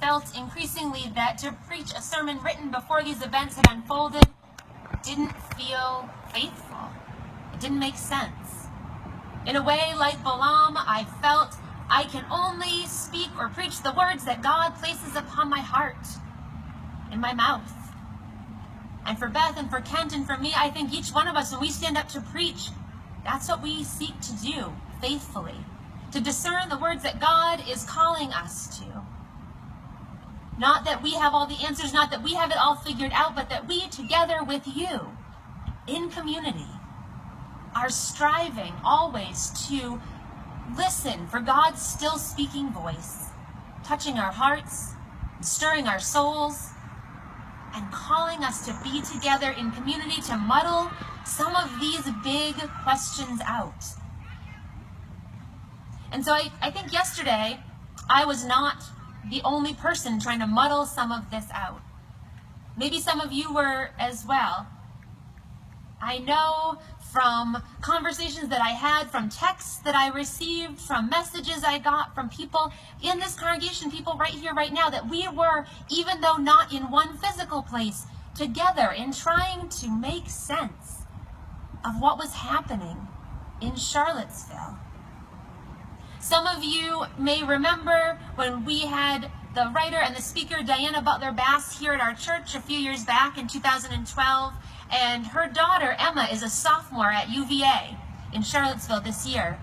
felt increasingly that to preach a sermon written before these events had unfolded didn't feel faithful. It didn't make sense. In a way, like Balaam, I felt I can only speak or preach the words that God places upon my heart, in my mouth. And for Beth and for Kent and for me, I think each one of us, when we stand up to preach, that's what we seek to do faithfully, to discern the words that God is calling us to. Not that we have all the answers, not that we have it all figured out, but that we, together with you, in community, are striving always to listen for God's still speaking voice, touching our hearts, stirring our souls, and calling us to be together in community to muddle some of these big questions out. And so I think yesterday I was not the only person trying to muddle some of this out. Maybe some of you were as well. I know from conversations that I had, from texts that I received, from messages I got from people in this congregation, people right here, right now, that we were, even though not in one physical place, together in trying to make sense of what was happening in Charlottesville. Some of you may remember when we had the writer and the speaker Diana Butler Bass here at our church a few years back in 2012, and her daughter Emma is a sophomore at UVA in Charlottesville this year.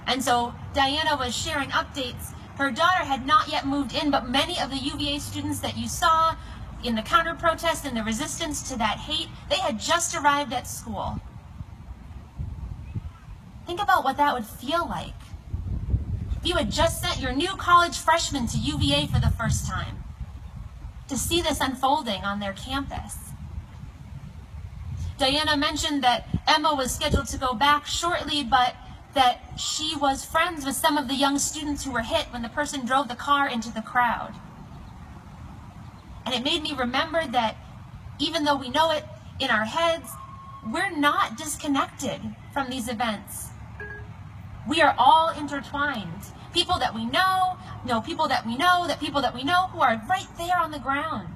And so Diana was sharing updates. Her daughter had not yet moved in, but many of the UVA students that you saw in the counter protest and the resistance to that hate, they had just arrived at school. Think about what that would feel like if you had just sent your new college freshmen to UVA for the first time to see this unfolding on their campus. Diana mentioned that Emma was scheduled to go back shortly, but that she was friends with some of the young students who were hit when the person drove the car into the crowd. And it made me remember that even though we know it in our heads, we're not disconnected from these events. We are all intertwined. People that we know people that we know, that people that we know who are right there on the ground.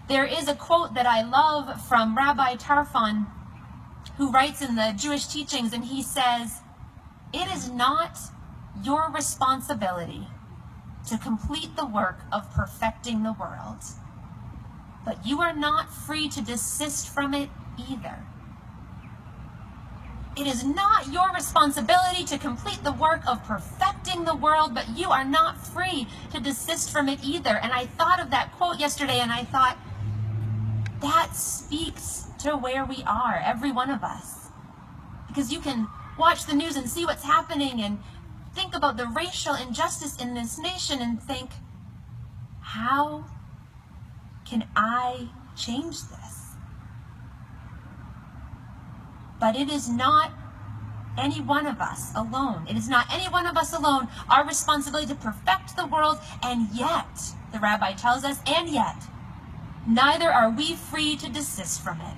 There is a quote that I love from Rabbi Tarfon, who writes in the Jewish teachings, and he says, "It is not your responsibility to complete the work of perfecting the world, but you are not free to desist from it either." It is not your responsibility to complete the work of perfecting the world, but you are not free to desist from it either. And I thought of that quote yesterday, and I thought, that speaks to where we are, every one of us. Because you can watch the news and see what's happening and think about the racial injustice in this nation and think, how can I change this? But it is not any one of us alone. It is not any one of us alone our responsibility to perfect the world, and yet, the rabbi tells us, and yet, neither are we free to desist from it.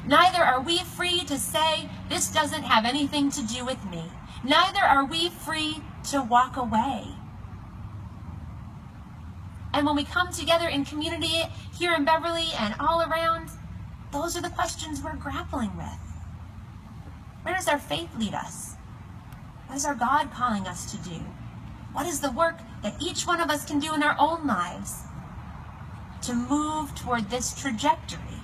Neither are we free to say, this doesn't have anything to do with me. Neither are we free to walk away. And when we come together in community here in Beverly and all around, those are the questions we're grappling with. Where does our faith lead us? What is our God calling us to do? What is the work that each one of us can do in our own lives to move toward this trajectory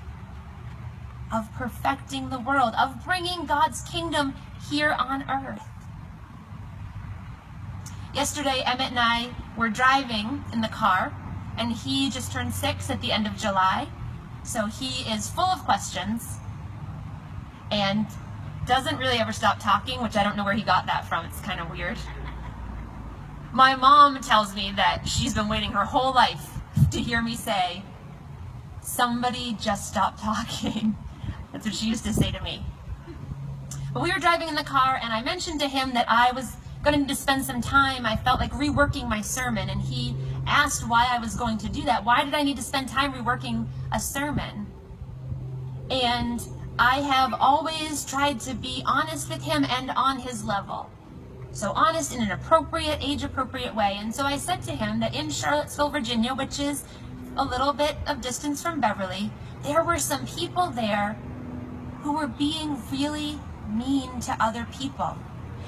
of perfecting the world, of bringing God's kingdom here on earth? Yesterday, Emmett and I were driving in the car, and he just turned 6 at the end of July, so he is full of questions and doesn't really ever stop talking, which I don't know where he got that from. It's kind of weird. My mom tells me that she's been waiting her whole life to hear me say, "Somebody just stop talking." That's what she used to say to me. But we were driving in the car, and I mentioned to him that I was going to spend some time, I felt like, reworking my sermon, and he asked why I was going to do that. Why did I need to spend time reworking a sermon? And I have always tried to be honest with him and on his level. So honest in an appropriate, age-appropriate way. And so I said to him that in Charlottesville, Virginia, which is a little bit of distance from Beverly, there were some people there who were being really mean to other people.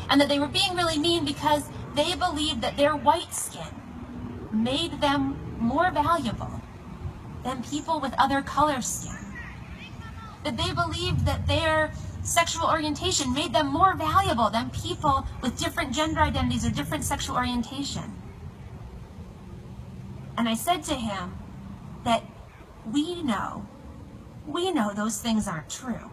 And that they were being really mean because they believed that their white skin made them more valuable than people with other color skin. That they believed that their sexual orientation made them more valuable than people with different gender identities or different sexual orientation. And I said to him that we know those things aren't true.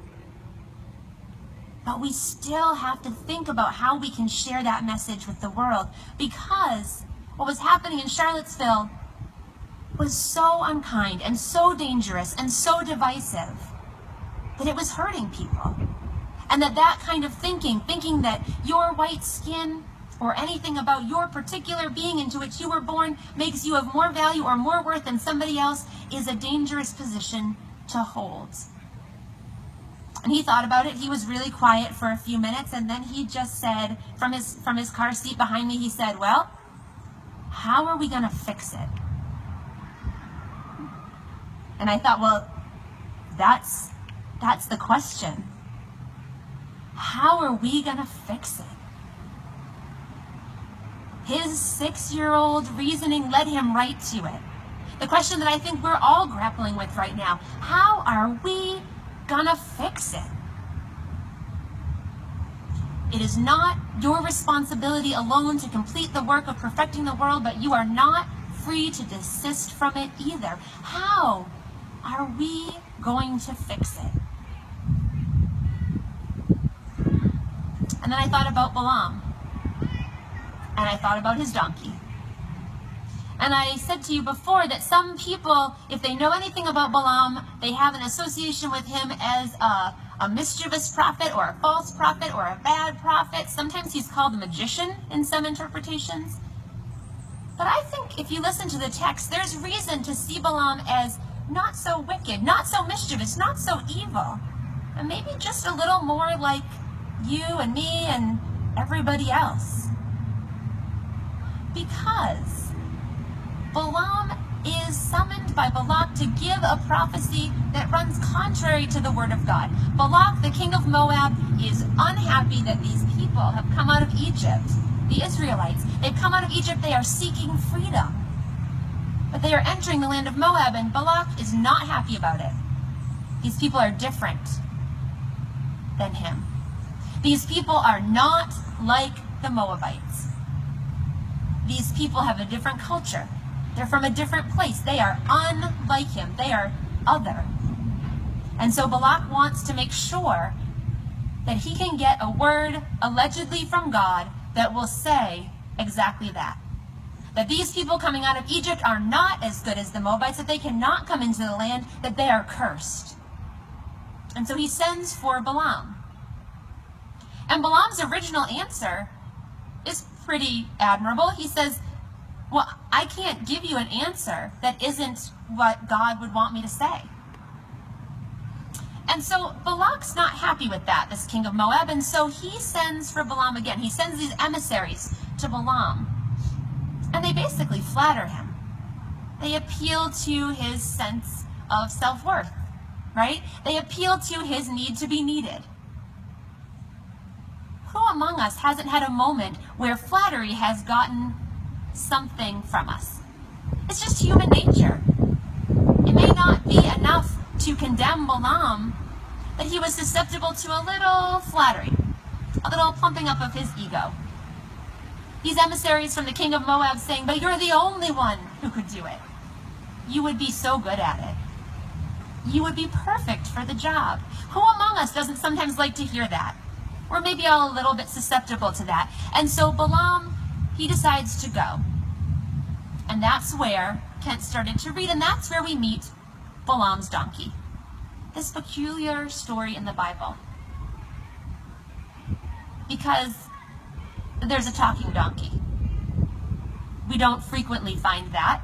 But we still have to think about how we can share that message with the world, because what was happening in Charlottesville was so unkind and so dangerous and so divisive that it was hurting people. And that kind of thinking that your white skin or anything about your particular being into which you were born makes you of more value or more worth than somebody else is a dangerous position to hold. And he thought about it. He was really quiet for a few minutes, and then he just said, from his car seat behind me, he said, well, how are we going to fix it? And I thought, well, that's the question. How are we going to fix it? His 6-year-old reasoning led him right to it. The question that I think we're all grappling with right now, how are we going to fix it? It is not your responsibility alone to complete the work of perfecting the world, but you are not free to desist from it either. How are we going to fix it? And then I thought about Balaam. And I thought about his donkey. And I said to you before that some people, if they know anything about Balaam, they have an association with him as a mischievous prophet or a false prophet or a bad prophet. Sometimes he's called a magician in some interpretations. But I think if you listen to the text, there's reason to see Balaam as not so wicked, not so mischievous, not so evil, and maybe just a little more like you and me and everybody else. Because Balaam is summoned by Balak to give a prophecy that runs contrary to the word of God. Balak, the king of Moab, is unhappy that these people have come out of Egypt, the Israelites. They've come out of Egypt, they are seeking freedom. But they are entering the land of Moab, and Balak is not happy about it. These people are different than him. These people are not like the Moabites. These people have a different culture. They're from a different place. They are unlike him. They are other. And so Balak wants to make sure that he can get a word allegedly from God that will say exactly that. That these people coming out of Egypt are not as good as the Moabites, that they cannot come into the land, that they are cursed. And so he sends for Balaam. And Balaam's original answer is pretty admirable. He says, well, I can't give you an answer that isn't what God would want me to say. And so Balak's not happy with that, this king of Moab, and so he sends for Balaam again. He sends these emissaries to Balaam, and they basically flatter him. They appeal to his sense of self-worth, right? They appeal to his need to be needed. Who among us hasn't had a moment where flattery has gotten something from us? It's just human nature. It may not be enough to condemn Balaam that he was susceptible to a little flattery, a little pumping up of his ego. These emissaries from the king of Moab saying, but you're the only one who could do it. You would be so good at it. You would be perfect for the job. Who among us doesn't sometimes like to hear that? We're maybe all a little bit susceptible to that. And so Balaam, he decides to go. And that's where Kent started to read, and that's where we meet Balaam's donkey. This peculiar story in the Bible. Because there's a talking donkey. We don't frequently find that,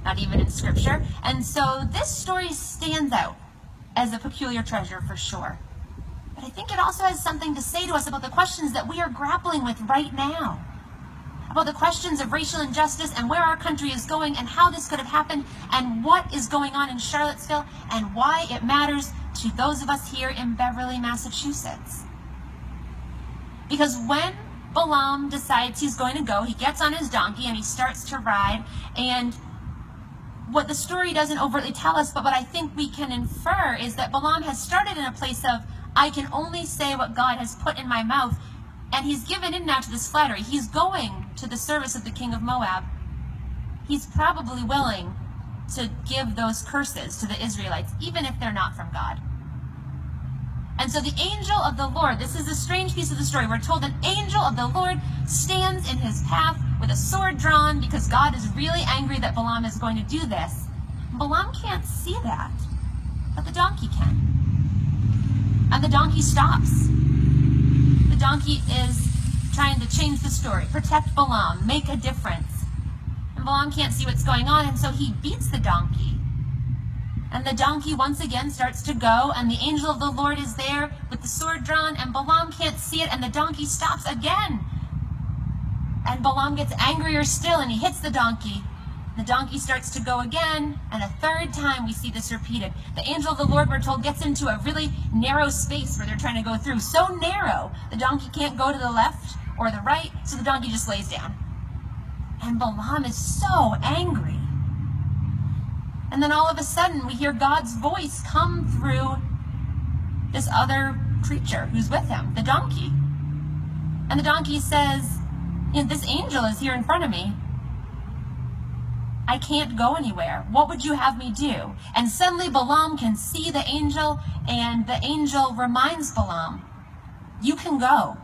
not even in Scripture. And so this story stands out as a peculiar treasure for sure. But But I think it also has something to say to us about the questions that we are grappling with right now. About the questions of racial injustice and where our country is going and how this could have happened and what is going on in Charlottesville and why it matters to those of us here in Beverly, Massachusetts. Because when Balaam decides he's going to go, he gets on his donkey and he starts to ride, and what the story doesn't overtly tell us, but what I think we can infer, is that Balaam has started in a place of, I can only say what God has put in my mouth, and he's given in now to this flattery. He's going to the service of the king of Moab. He's probably willing to give those curses to the Israelites, even if they're not from God. And so the angel of the Lord, this is a strange piece of the story. We're told an angel of the Lord stands in his path with a sword drawn because God is really angry that Balaam is going to do this. Balaam can't see that, but the donkey can. And the donkey stops. The donkey is trying to change the story, protect Balaam, make a difference. And Balaam can't see what's going on, and so he beats the donkey. And the donkey once again starts to go, and the angel of the Lord is there with the sword drawn, and Balaam can't see it, and the donkey stops again. And Balaam gets angrier still, and he hits the donkey. The donkey starts to go again, and a third time we see this repeated. The angel of the Lord, we're told, gets into a really narrow space where they're trying to go through. So narrow, the donkey can't go to the left or the right, so the donkey just lays down. And Balaam is so angry. And then all of a sudden, we hear God's voice come through this other creature who's with him, the donkey. And the donkey says, this angel is here in front of me. I can't go anywhere. What would you have me do? And suddenly Balaam can see the angel, and the angel reminds Balaam, you can go,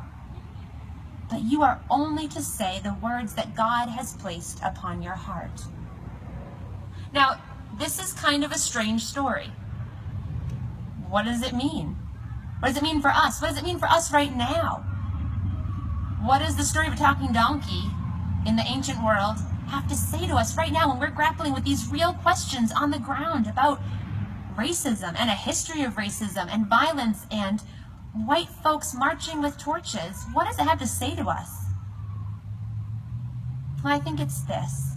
but you are only to say the words that God has placed upon your heart. Now, this is kind of a strange story. What does it mean? What does it mean for us? What does it mean for us right now? What does the story of a talking donkey in the ancient world have to say to us right now when we're grappling with these real questions on the ground about racism and a history of racism and violence and white folks marching with torches? What does it have to say to us? Well, I think it's this.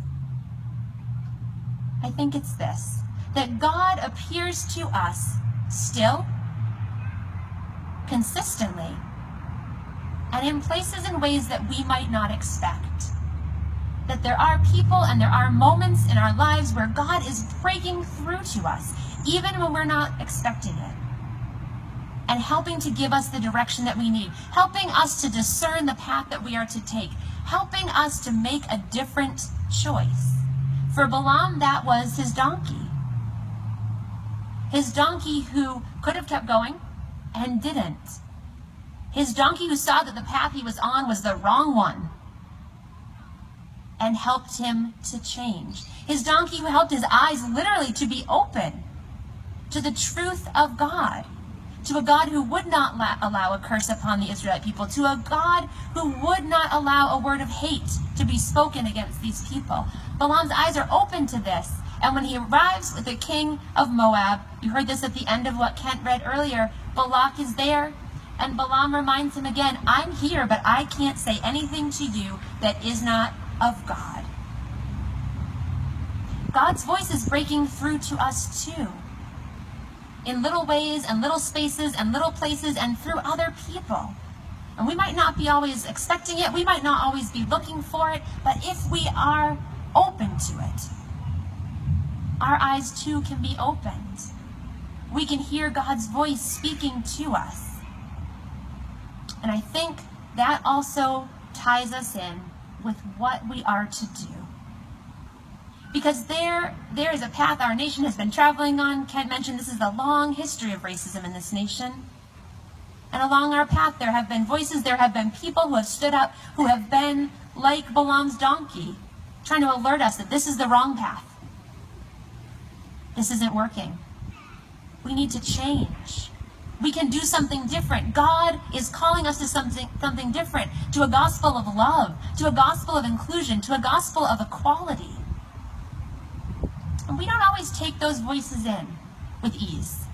I think it's this, that God appears to us still, consistently, and in places and ways that we might not expect. That there are people and there are moments in our lives where God is breaking through to us, even when we're not expecting it, and helping to give us the direction that we need, helping us to discern the path that we are to take, helping us to make a different choice. For Balaam, that was his donkey. His donkey who could have kept going and didn't. His donkey who saw that the path he was on was the wrong one and helped him to change. His donkey who helped his eyes literally to be open to the truth of God, to a God who would not allow a curse upon the Israelite people, to a God who would not allow a word of hate to be spoken against these people. Balaam's eyes are open to this, and when he arrives with the king of Moab, you heard this at the end of what Kent read earlier, Balak is there, and Balaam reminds him again, I'm here, but I can't say anything to you that is not of God. God's voice is breaking through to us too, in little ways and little spaces and little places and through other people. And we might not be always expecting it, we might not always be looking for it, but if we are open to it, our eyes too can be opened. We can hear God's voice speaking to us. And I think that also ties us in with what we are to do. Because there is a path our nation has been traveling on. Kent mentioned this is a long history of racism in this nation. And along our path there have been voices, there have been people who have stood up, who have been like Balaam's donkey, trying to alert us that this is the wrong path. This isn't working. We need to change. We can do something different. God is calling us to something different, to a gospel of love, to a gospel of inclusion, to a gospel of equality. And we don't always take those voices in with ease.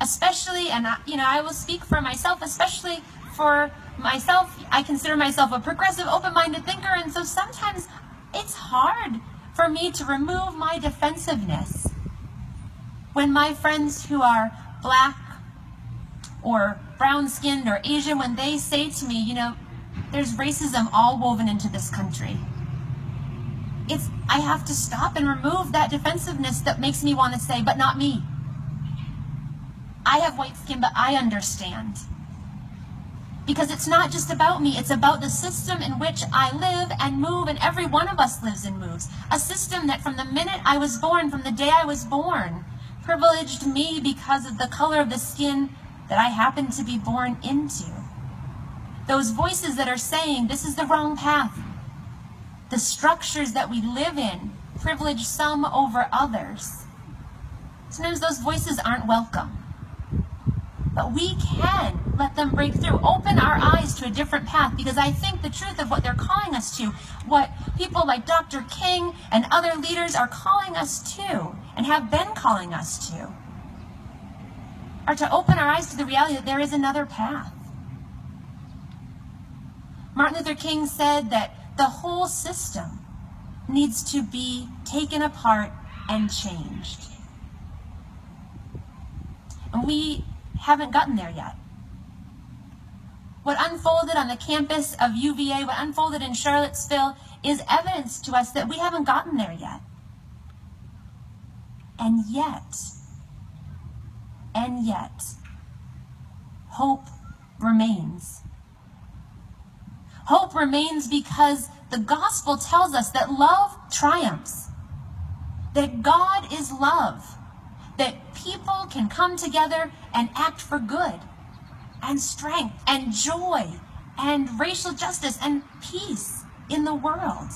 especially, and I will speak for myself, especially for myself, I consider myself a progressive, open-minded thinker, and so sometimes it's hard for me to remove my defensiveness when my friends who are black or brown-skinned or Asian, when they say to me, there's racism all woven into this country. I have to stop and remove that defensiveness that makes me want to say, but not me. I have white skin, but I understand. Because it's not just about me, it's about the system in which I live and move, and every one of us lives and moves. A system that from the minute I was born, from the day I was born, privileged me because of the color of the skin that I happened to be born into. Those voices that are saying, this is the wrong path. The structures that we live in privilege some over others. Sometimes those voices aren't welcome. But we can let them break through, open our eyes to a different path, because I think the truth of what they're calling us to, what people like Dr. King and other leaders are calling us to, and have been calling us to, are to open our eyes to the reality that there is another path. Martin Luther King said that the whole system needs to be taken apart and changed. And we haven't gotten there yet. What unfolded on the campus of UVA, what unfolded in Charlottesville, is evidence to us that we haven't gotten there yet. And yet, hope remains. Hope remains because the gospel tells us that love triumphs, that God is love, that people can come together and act for good and strength and joy and racial justice and peace in the world.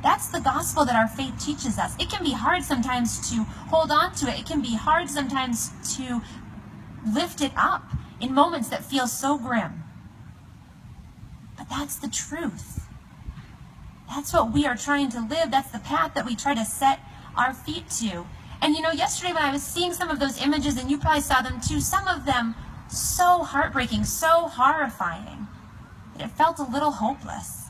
That's the gospel that our faith teaches us. It can be hard sometimes to hold on to it. It can be hard sometimes to lift it up in moments that feel so grim. But that's the truth. That's what we are trying to live. That's the path that we try to set our feet to. And yesterday when I was seeing some of those images, and you probably saw them too, some of them so heartbreaking, so horrifying, that it felt a little hopeless.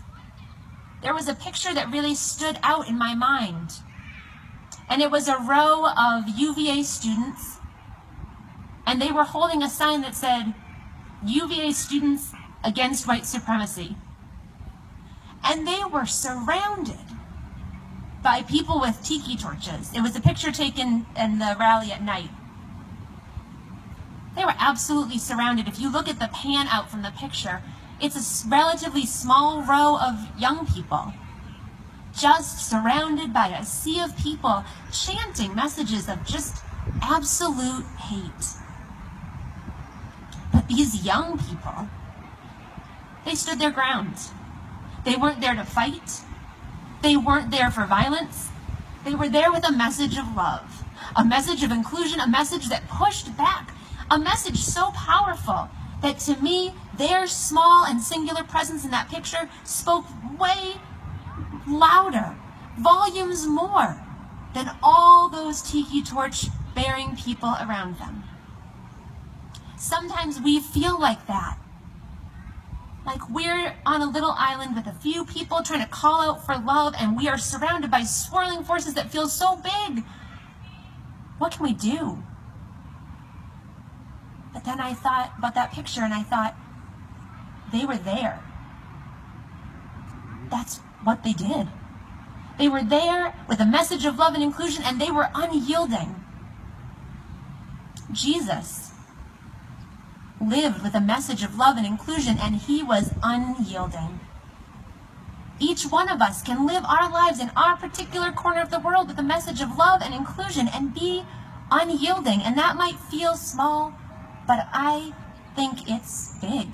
There was a picture that really stood out in my mind. And it was a row of UVA students, and they were holding a sign that said, UVA students against white supremacy. And they were surrounded by people with tiki torches. It was a picture taken in the rally at night. They were absolutely surrounded. If you look at the pan out from the picture, it's a relatively small row of young people, just surrounded by a sea of people chanting messages of just absolute hate. But these young people, they stood their ground. They weren't there to fight. They weren't there for violence. They were there with a message of love, a message of inclusion, a message that pushed back, a message so powerful that to me, their small and singular presence in that picture spoke way louder, volumes more, than all those tiki torch bearing people around them. Sometimes we feel like that. Like we're on a little island with a few people trying to call out for love, and we are surrounded by swirling forces that feel so big. What can we do? But then I thought about that picture, and I thought, they were there. That's what they did. They were there with a message of love and inclusion, and they were unyielding. Jesus lived with a message of love and inclusion, and he was unyielding. Each one of us can live our lives in our particular corner of the world with a message of love and inclusion and be unyielding. And that might feel small, but I think it's big.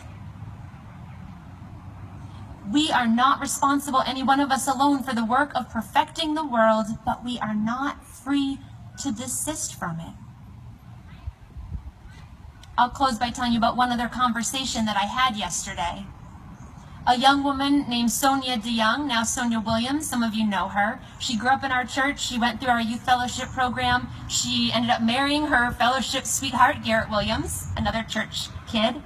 We are not responsible, any one of us alone, for the work of perfecting the world, but we are not free to desist from it. I'll close by telling you about one other conversation that I had yesterday. a young woman named Sonia DeYoung, now Sonia Williams. Some of you know her. She grew up in our church. She went through our youth fellowship program. She ended up marrying her fellowship sweetheart, Garrett Williams, another church kid.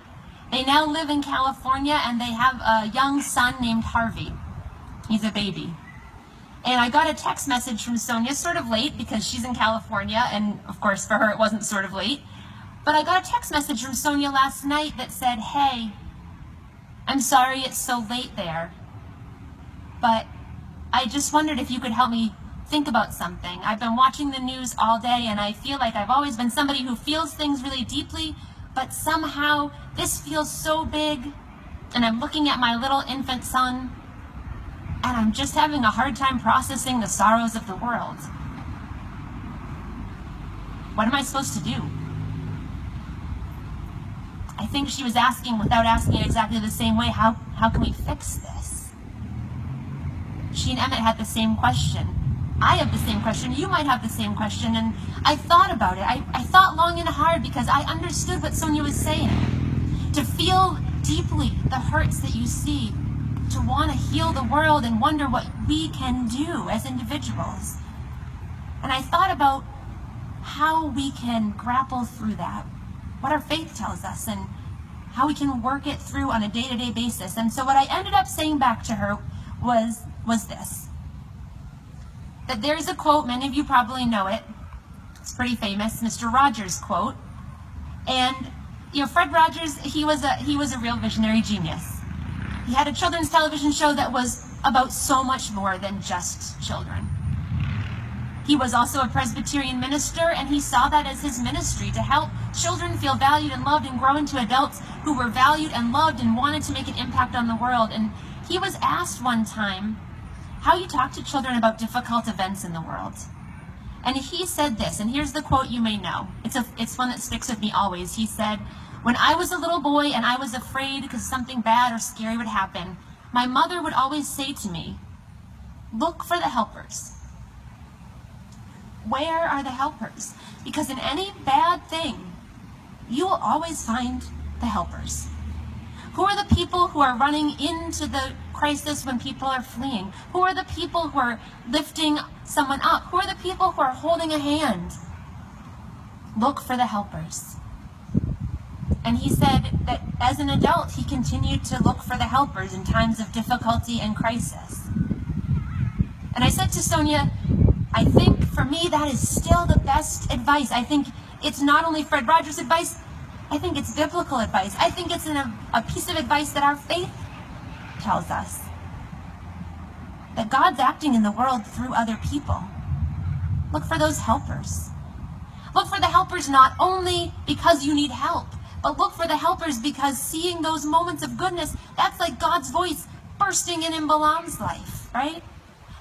They now live in California, and they have a young son named Harvey. He's a baby. And I got a text message from Sonia, sort of late, because she's in California, and of course for her it wasn't sort of late. But I got a text message from Sonia last night that said, "Hey, I'm sorry it's so late there, but I just wondered if you could help me think about something. I've been watching the news all day, and I feel like I've always been somebody who feels things really deeply, but somehow this feels so big, and I'm looking at my little infant son, and I'm just having a hard time processing the sorrows of the world. What am I supposed to do?" I think she was asking, without asking it exactly the same way, how can we fix this? She and Emmett had the same question. I have the same question. You might have the same question. And I thought about it. I thought long and hard, because I understood what Sonia was saying. To feel deeply the hurts that you see, to want to heal the world and wonder what we can do as individuals. And I thought about how we can grapple through that, what our faith tells us, and how we can work it through on a day-to-day basis. And so what I ended up saying back to her was this, that there's a quote, many of you probably know it, it's pretty famous, Mr. Rogers' quote. And Fred Rogers, he was a real visionary genius. He had a children's television show that was about so much more than just children. He was also a Presbyterian minister, and he saw that as his ministry, to help children feel valued and loved and grow into adults who were valued and loved and wanted to make an impact on the world. And he was asked one time how you talk to children about difficult events in the world. And he said this, and here's the quote you may know. It's one that sticks with me always. He said, "When I was a little boy and I was afraid because something bad or scary would happen, my mother would always say to me, 'Look for the helpers.' Where are the helpers? Because in any bad thing, you will always find the helpers. Who are the people who are running into the crisis when people are fleeing? Who are the people who are lifting someone up? Who are the people who are holding a hand? Look for the helpers." And he said that as an adult, he continued to look for the helpers in times of difficulty and crisis. And I said to Sonia, I think for me that is still the best advice. I think it's not only Fred Rogers' advice, I think it's biblical advice. I think it's a piece of advice that our faith tells us. That God's acting in the world through other people. Look for those helpers. Look for the helpers not only because you need help, but look for the helpers because seeing those moments of goodness, that's like God's voice bursting in Balaam's life, right?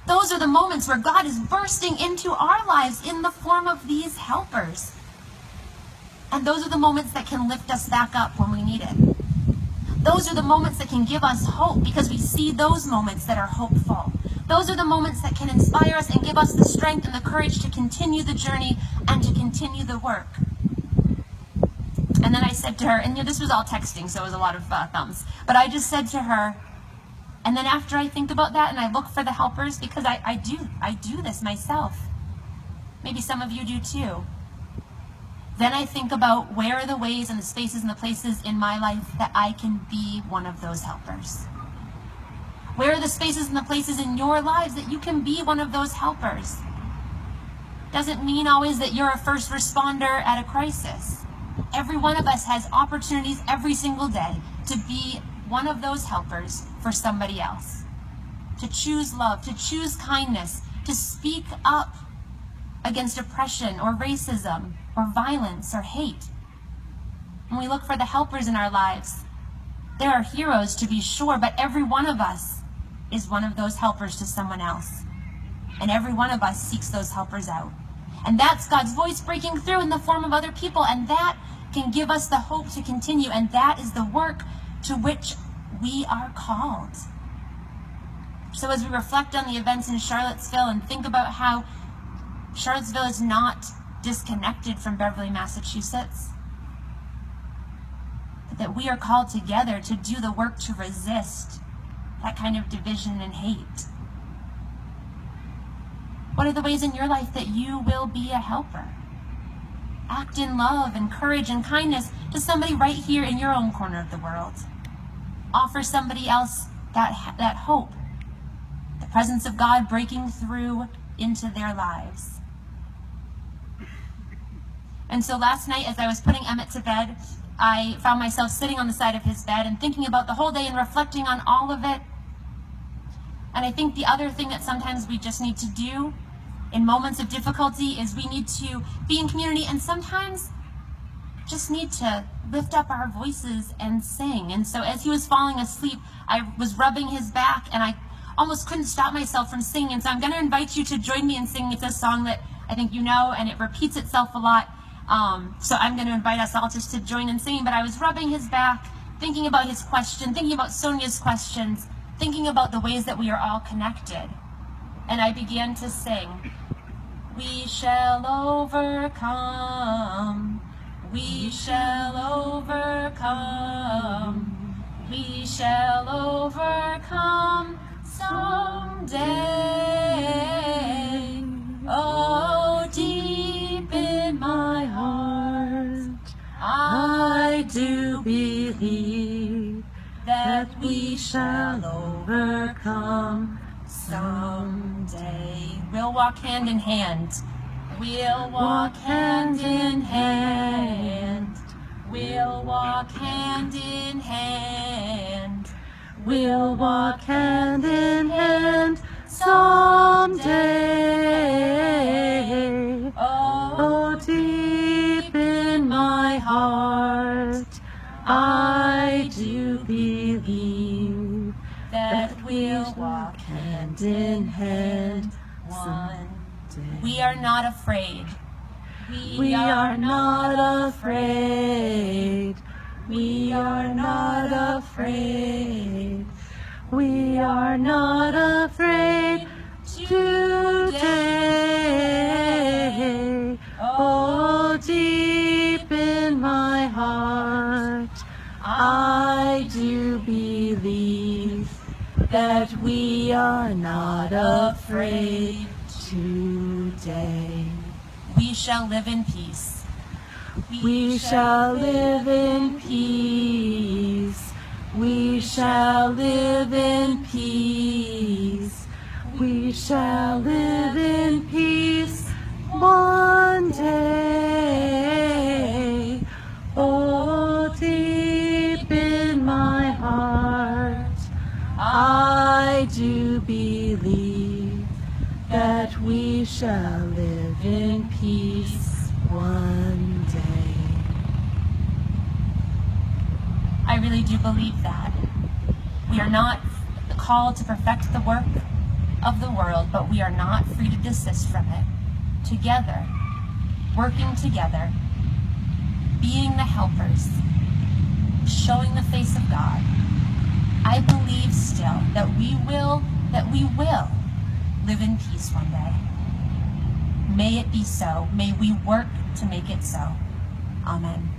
Those are the moments where God is bursting into our lives in the form of these helpers. And those are the moments that can lift us back up when we need it. Those are the moments that can give us hope because we see those moments that are hopeful. Those are the moments that can inspire us and give us the strength and the courage to continue the journey and to continue the work. And then I said to her, and this was all texting, so it was a lot of thumbs, but I just said to her, and then after I think about that and I look for the helpers, because I do this myself. Maybe some of you do too. Then I think about where are the ways and the spaces and the places in my life that I can be one of those helpers. Where are the spaces and the places in your lives that you can be one of those helpers? Doesn't mean always that you're a first responder at a crisis. Every one of us has opportunities every single day to be one of those helpers for somebody else. To choose love, to choose kindness, to speak up against oppression or racism or violence or hate. When we look for the helpers in our lives, there are heroes to be sure, but every one of us is one of those helpers to someone else. And every one of us seeks those helpers out. And that's God's voice breaking through in the form of other people, and that can give us the hope to continue, and that is the work to which we are called. So as we reflect on the events in Charlottesville and think about how Charlottesville is not disconnected from Beverly, Massachusetts, but that we are called together to do the work to resist that kind of division and hate? What are the ways in your life that you will be a helper? Act in love and courage and kindness to somebody right here in your own corner of the world. Offer somebody else that hope, the presence of God breaking through into their lives. And so last night, as I was putting Emmett to bed, I found myself sitting on the side of his bed and thinking about the whole day and reflecting on all of it. And I think the other thing that sometimes we just need to do in moments of difficulty is we need to be in community and sometimes just need to lift up our voices and sing. And so as he was falling asleep, I was rubbing his back and I almost couldn't stop myself from singing. And so I'm going to invite you to join me in singing. It's a song that I think you know and it repeats itself a lot. So I'm going to invite us all just to join in singing. But I was rubbing his back, thinking about his question, thinking about Sonia's questions, thinking about the ways that we are all connected. And I began to sing, "We shall overcome, we shall overcome, we shall overcome someday. Oh, deep in my heart, I do believe that we shall overcome someday." We'll walk hand in hand. We'll walk hand in hand. We'll walk hand in hand. We'll walk hand in hand someday. Oh, deep in my heart, I do believe that we'll walk hand in hand one day. We are not afraid. We are not afraid. We are not afraid. We are not afraid today. Oh, deep in my heart, I do believe that we are not afraid today. We shall live in peace. We shall live in peace. We shall live in peace. We shall live in peace one day. Oh, deep in my heart, I do believe that we shall live in peace one day. I really do believe that. We are not called to perfect the work of the world, but we are not free to desist from it. Together, working together, being the helpers, showing the face of God, I believe still that we will live in peace one day. May it be so. May we work to make it so. Amen.